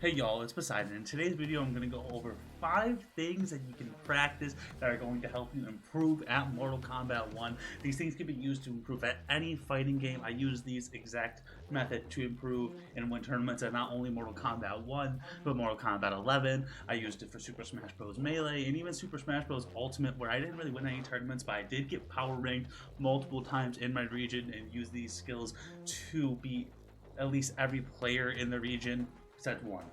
Hey y'all, it's Poseidon. In today's video, I'm going to go over 5 things that you can practice that are going to help you improve at Mortal Kombat 1. These things can be used to improve at any fighting game. I use these exact method to improve and win tournaments at not only Mortal Kombat 1, but Mortal Kombat 11. I used it for Super Smash Bros. Melee and even Super Smash Bros. Ultimate, where I didn't really win any tournaments, but I did get power ranked multiple times in my region and use these skills to beat at least every player in the region except one,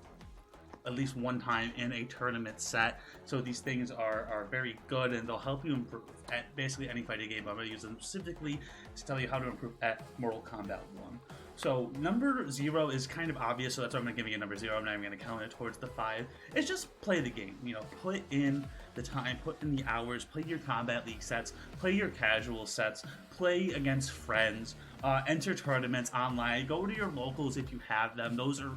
at least one time in a tournament set. So these things are very good, and they'll help you improve at basically any fighting game. I'm going to use them specifically to tell you how to improve at Mortal Kombat 1. So number 0 is kind of obvious, so that's why I'm going to give you a number 0. I'm not even going to count it towards the 5. It's just play the game. You know, put in the time, put in the hours, play your Combat League sets, play your casual sets, play against friends, enter tournaments online, go to your locals if you have them. Those are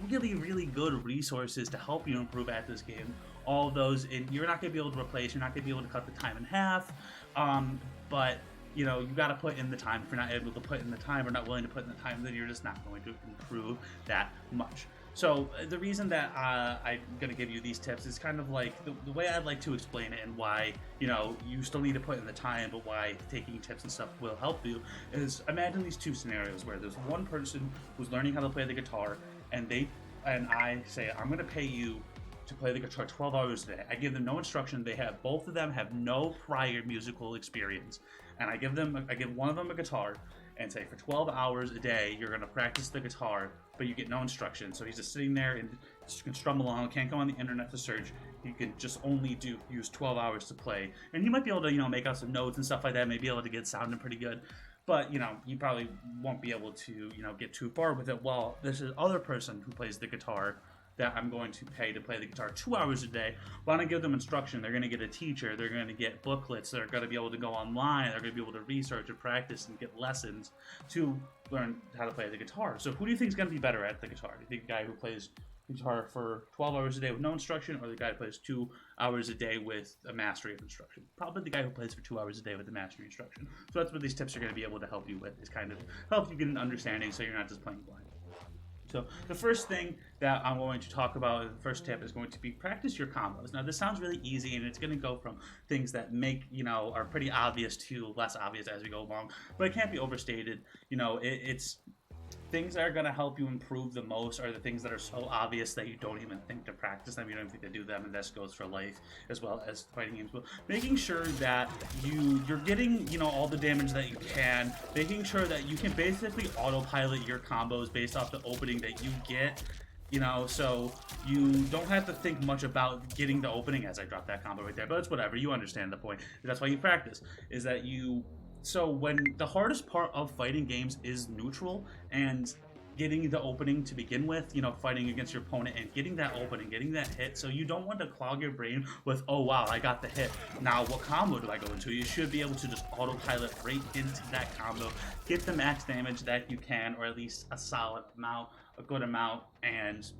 really, really good resources to help you improve at this game. All of those, and you're not going to be able to replace, you're not going to be able to cut the time in half, but you know, you got to put in the time. If you're not able to put in the time or not willing to put in the time, then you're just not going to improve that much. So the reason that I'm going to give you these tips is kind of like the way I'd like to explain it, and why, you know, you still need to put in the time, but why taking tips and stuff will help you is, imagine these two scenarios where there's one person who's learning how to play the guitar, and I say, I'm going to pay you to play the guitar 12 hours a day. I give them no instruction. Both of them have no prior musical experience, and I give one of them a guitar and say, for 12 hours a day you're going to practice the guitar, but you get no instruction. So he's just sitting there and just can strum along, can't go on the internet to search. He can just only use 12 hours to play, and he might be able to, you know, make out some notes and stuff like that, maybe able to get sounding pretty good, but you know, you probably won't be able to, you know, get too far with it. Well, there's this other person who plays the guitar that I'm going to pay to play the guitar 2 hours a day. Why don't I give them instruction? They're going to get a teacher, they're going to get booklets, they're going to be able to go online, they're going to be able to research and practice and get lessons to learn how to play the guitar. So who do you think is going to be better at the guitar? Do you think the guy who plays guitar for 12 hours a day with no instruction, or the guy who plays 2 hours a day with a mastery of instruction? Probably the guy who plays for 2 hours a day with the mastery instruction. So that's what these tips are going to be able to help you with, is kind of help you get an understanding so you're not just playing blind. So the first thing that I'm going to talk about, the first tip, is going to be practice your combos. Now this sounds really easy, and it's going to go from things that make, you know, are pretty obvious to less obvious as we go along, but it can't be overstated. You know, it's things that are going to help you improve the most are the things that are so obvious that you don't even think to practice them, you don't even think to do them, and this goes for life as well as fighting games. But making sure that you're getting, you know, all the damage that you can, making sure that you can basically autopilot your combos based off the opening that you get, you know, so you don't have to think much about getting the opening. As I dropped that combo right there, but it's whatever, you understand the point. That's why you practice, is that so when the hardest part of fighting games is neutral and getting the opening to begin with, you know, fighting against your opponent and getting that opening, getting that hit. So you don't want to clog your brain with, oh wow, I got the hit, now what combo do I go into? You should be able to just autopilot right into that combo, get the max damage that you can, or at least a solid amount, a good amount, and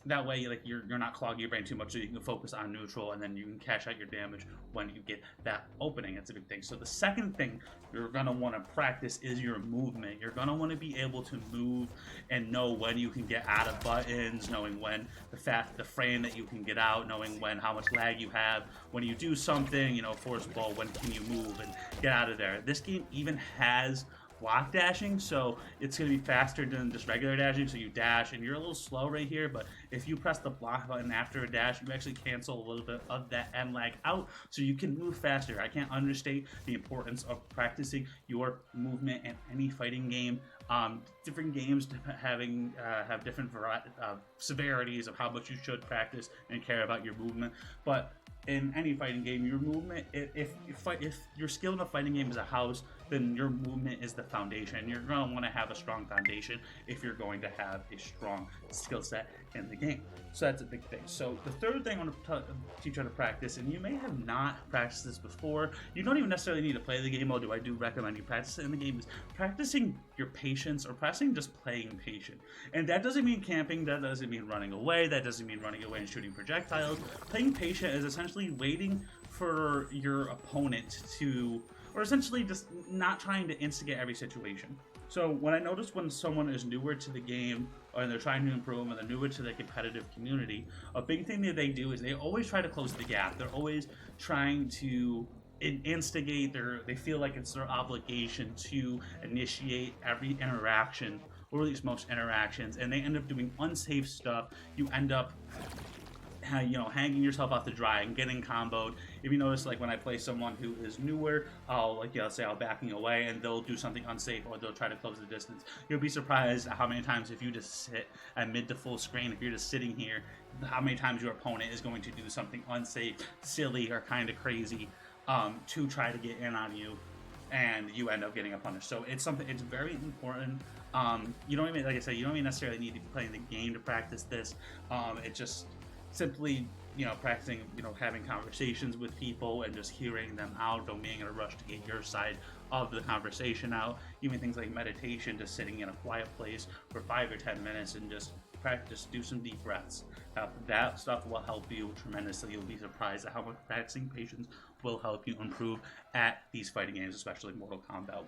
that way, like, you're not clogging your brain too much, so you can focus on neutral, and then you can cash out your damage when you get that opening. That's a big thing. So the second thing you're going to want to practice is your movement. You're going to want to be able to move and know when you can get out of buttons, knowing when the frame that you can get out, knowing when, how much lag you have. When you do something, you know, force ball, when can you move and get out of there. This game even has block dashing, so it's going to be faster than just regular dashing. So you dash and you're a little slow right here, but if you press the block button after a dash, you actually cancel a little bit of that end lag out, so you can move faster. I can't understate the importance of practicing your movement in any fighting game. Different games have different severities of how much you should practice and care about your movement, but in any fighting game, your movement, if you're skilled in a fighting game as a house, then your movement is the foundation. You're going to want to have a strong foundation if you're going to have a strong skill set in the game. So that's a big thing. So the third thing I want to teach you how to practice, and you may have not practiced this before, you don't even necessarily need to play the game, although I do recommend you practice it in the game, is practicing your patience, or practicing just playing patient. And that doesn't mean camping, that doesn't mean running away, that doesn't mean running away and shooting projectiles. Playing patient is essentially waiting for your opponent to, or essentially just not trying to instigate every situation. So when I notice when someone is newer to the game or they're trying to improve and they're newer to the competitive community, a big thing that they do is they always try to close the gap. They're always trying to instigate they feel like it's their obligation to initiate every interaction, or at least most interactions, and they end up doing unsafe stuff. You end up hanging yourself off the dry and getting comboed. If you notice, like when I play someone who is newer, let's say I'll backing away and they'll do something unsafe or they'll try to close the distance. You'll be surprised how many times if you just sit at mid to full screen, if you're just sitting here, how many times your opponent is going to do something unsafe, silly, or kind of crazy to try to get in on you, and you end up getting a punish. So it's very important. You don't even, like I said, you don't even necessarily need to be playing the game to practice this. It's just simply, practicing, having conversations with people and just hearing them out. Don't being in a rush to get your side of the conversation out. Even things like meditation, just sitting in a quiet place for 5 or 10 minutes and just practice, do some deep breaths. That stuff will help you tremendously. You'll be surprised at how much practicing patience will help you improve at these fighting games, especially Mortal Kombat.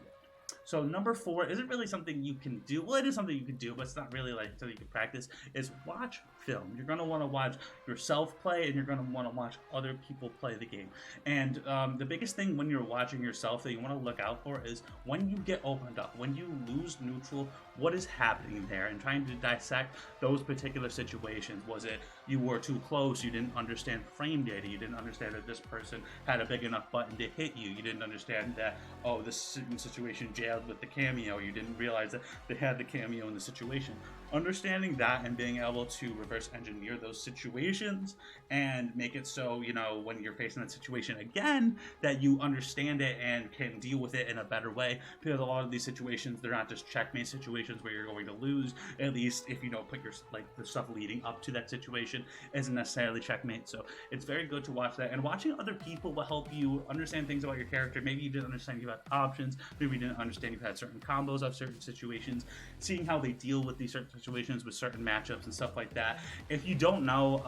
So number 4 isn't really something you can do. Well, it is something you can do, but it's not really like something you can practice. Is watch film. You're going to want to watch yourself play, and you're going to want to watch other people play the game. And the biggest thing when you're watching yourself that you want to look out for is when you get opened up, when you lose neutral, what is happening there, and trying to dissect those particular situations. Was it you were too close, you didn't understand frame data, you didn't understand that this person had a big enough button to hit you, you didn't understand that, this situation jailed with the cameo, you didn't realize that they had the cameo in the situation. Understanding that and being able to reverse engineer those situations and make it so, when you're facing that situation again, that you understand it and can deal with it in a better way. Because a lot of these situations, they're not just checkmate situations where you're going to lose. At least if you don't put the stuff leading up to that situation isn't necessarily checkmate. So it's very good to watch that. And watching other people will help you understand things about your character. Maybe you didn't understand you had options. Maybe you didn't understand you had certain combos of certain situations. Seeing how they deal with these certain situations with certain matchups and stuff like that. If you don't know,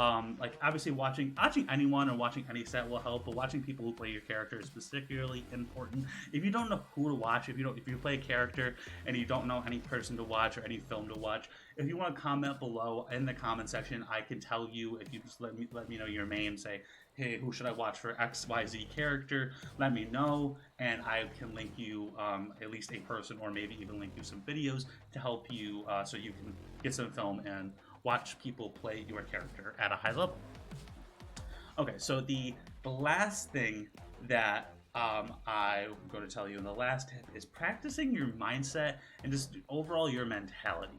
obviously watching anyone or watching any set will help, but watching people who play your character is particularly important. If you don't know who to watch, if you play a character and you don't know any person to watch or any film to watch, if you want to comment below in the comment section, I can tell you. If you just let me know your name, say, hey, who should I watch for XYZ character? Let me know, and I can link you at least a person, or maybe even link you some videos to help you so you can get some film and watch people play your character at a high level. Okay, so the last thing that I'm going to tell you, and the last tip is practicing your mindset and just overall your mentality.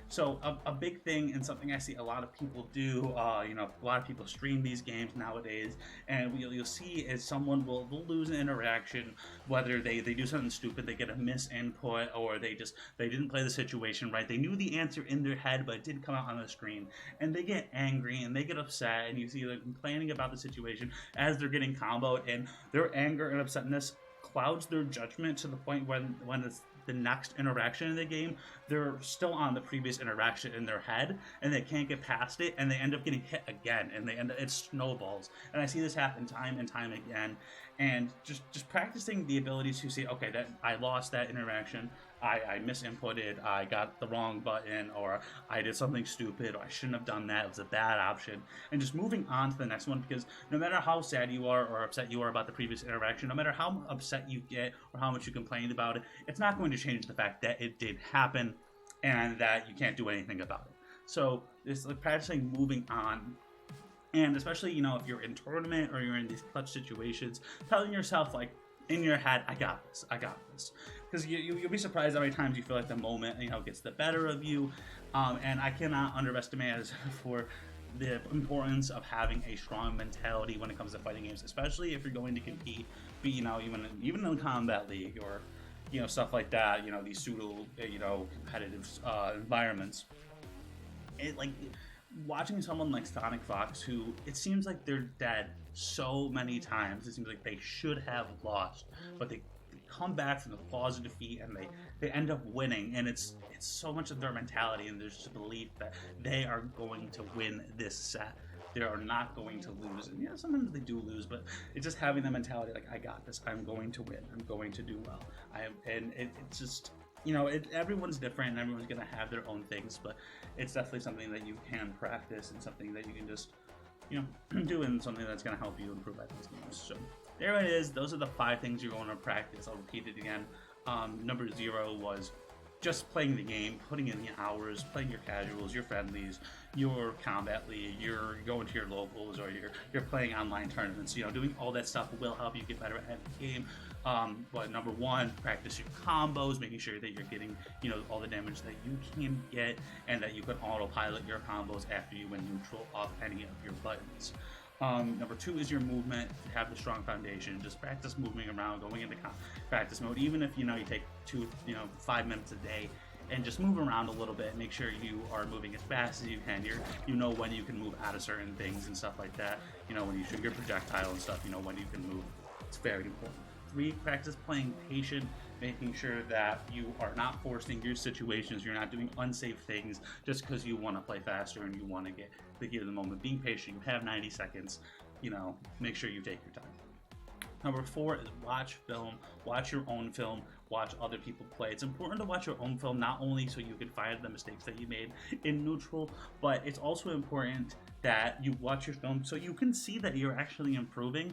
So a big thing, and something I see a lot of people do, a lot of people stream these games nowadays, and you'll see is someone will lose an interaction, whether they do something stupid, they get a misinput, or they didn't play the situation right. They knew the answer in their head, but it didn't come out on the screen, and they get angry and they get upset, and you see them complaining about the situation as they're getting comboed, and their anger and upsetness clouds their judgment to the point when it's the next interaction in the game, they're still on the previous interaction in their head, and they can't get past it, and they end up getting hit again, and it snowballs. And I see this happen time and time again. And just practicing the ability to say, okay, that I lost that interaction, I misinputted, I got the wrong button, or I did something stupid, or I shouldn't have done that, it was a bad option, and just moving on to the next one. Because no matter how sad you are or upset you are about the previous interaction, no matter how upset you get or how much you complained about it, it's not going to change the fact that it did happen and that you can't do anything about it. So it's like practicing moving on. And especially, if you're in tournament or you're in these clutch situations, telling yourself, like, in your head, I got this. Because you'll be surprised how many times you feel like the moment, gets the better of you. And I cannot underestimate for the importance of having a strong mentality when it comes to fighting games, especially if you're going to compete, even in Combat League or, stuff like that, these pseudo, competitive environments. Watching someone like Sonic Fox, who it seems like they're dead so many times, it seems like they should have lost, but they come back from the claws of defeat and they end up winning, and it's so much of their mentality, and there's just a belief that they are going to win this set. They are not going to lose, and sometimes they do lose, but it's just having the mentality like, I got this, I'm going to win, I'm going to do well. It's just everyone's different and everyone's going to have their own things, but it's definitely something that you can practice and something that you can just, do, and something that's going to help you improve at these games. So there it is. Those are the 5 things you're going to practice. I'll repeat it again. Number 0 was just playing the game, putting in the hours, playing your casuals, your friendlies, your combat league, you're going to your locals, or you're playing online tournaments. Doing all that stuff will help you get better at the game. But number 1, practice your combos, making sure that you're getting all the damage that you can get, and that you can autopilot your combos after you win neutral off any of your buttons. Number 2 is your movement. To have the strong foundation, just practice moving around, going into practice mode. Even if you take 5 minutes a day, and just move around a little bit. Make sure you are moving as fast as you can. You know when you can move out of certain things and stuff like that. When you shoot your projectile and stuff, when you can move. It's very important. 3, practice playing patient, making sure that you are not forcing your situations, you're not doing unsafe things just because you want to play faster and you want to get the heat of the moment. Being patient, you have 90 seconds, make sure you take your time. Number 4 is watch film, watch your own film, watch other people play. It's important to watch your own film, not only so you can find the mistakes that you made in neutral, but it's also important that you watch your film so you can see that you're actually improving.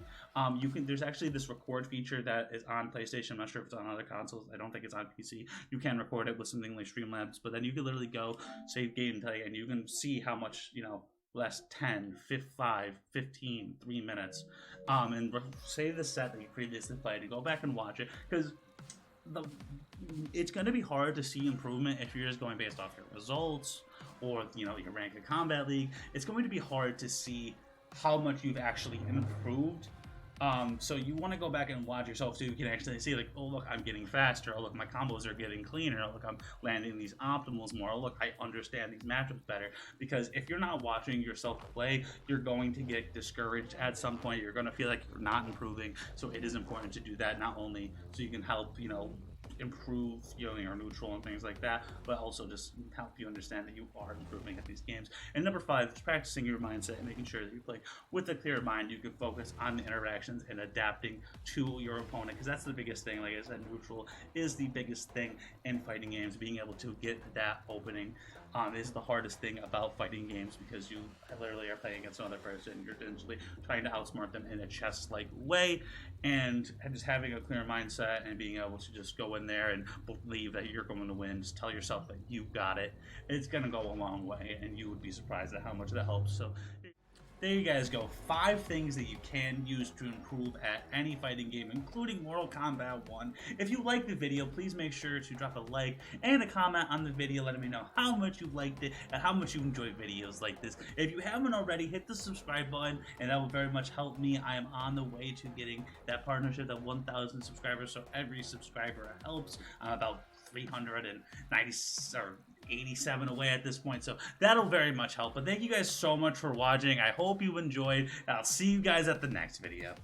There's actually this record feature that is on PlayStation. I'm not sure if it's on other consoles. I don't think it's on PC. You can record it with something like Streamlabs, but then you can literally go save game tag and you can see how much, less 10, 5, 15, 3 minutes, and save the set that you previously played and go back and watch it, because it's going to be hard to see improvement if you're just going based off your results or your rank in Combat League. It's going to be hard to see how much you've actually improved. So you want to go back and watch yourself so you can actually see, like, oh look, I'm getting faster. Oh look, my combos are getting cleaner. Oh look, I'm landing these optimals more. Oh look, I understand these matchups better. Because if you're not watching yourself play, you're going to get discouraged at some point. You're going to feel like you're not improving. So it is important to do that, not only so you can help improve your neutral and things like that, but also just help you understand that you are improving at these games. And number 5 is practicing your mindset and making sure that you play with a clear mind. You can focus on the interactions and adapting to your opponent, because that's the biggest thing. Like I said, neutral is the biggest thing in fighting games. Being able to get that opening is the hardest thing about fighting games, because you literally are playing against another person. You're essentially trying to outsmart them in a chess-like way, and just having a clear mindset and being able to just go in there and believe that you're going to win. Just tell yourself that you got it. It's going to go a long way, and you would be surprised at how much that helps. So there you guys go. 5 things that you can use to improve at any fighting game, including Mortal Kombat 1. If you liked the video, please make sure to drop a like and a comment on the video, letting me know how much you liked it and how much you enjoy videos like this. If you haven't already, hit the subscribe button, and that will very much help me. I am on the way to getting that partnership at 1,000 subscribers, so every subscriber helps. I'm about 390 or 87 away at this point, so that'll very much help. But thank you guys so much for watching. I hope you enjoyed. I'll see you guys at the next video.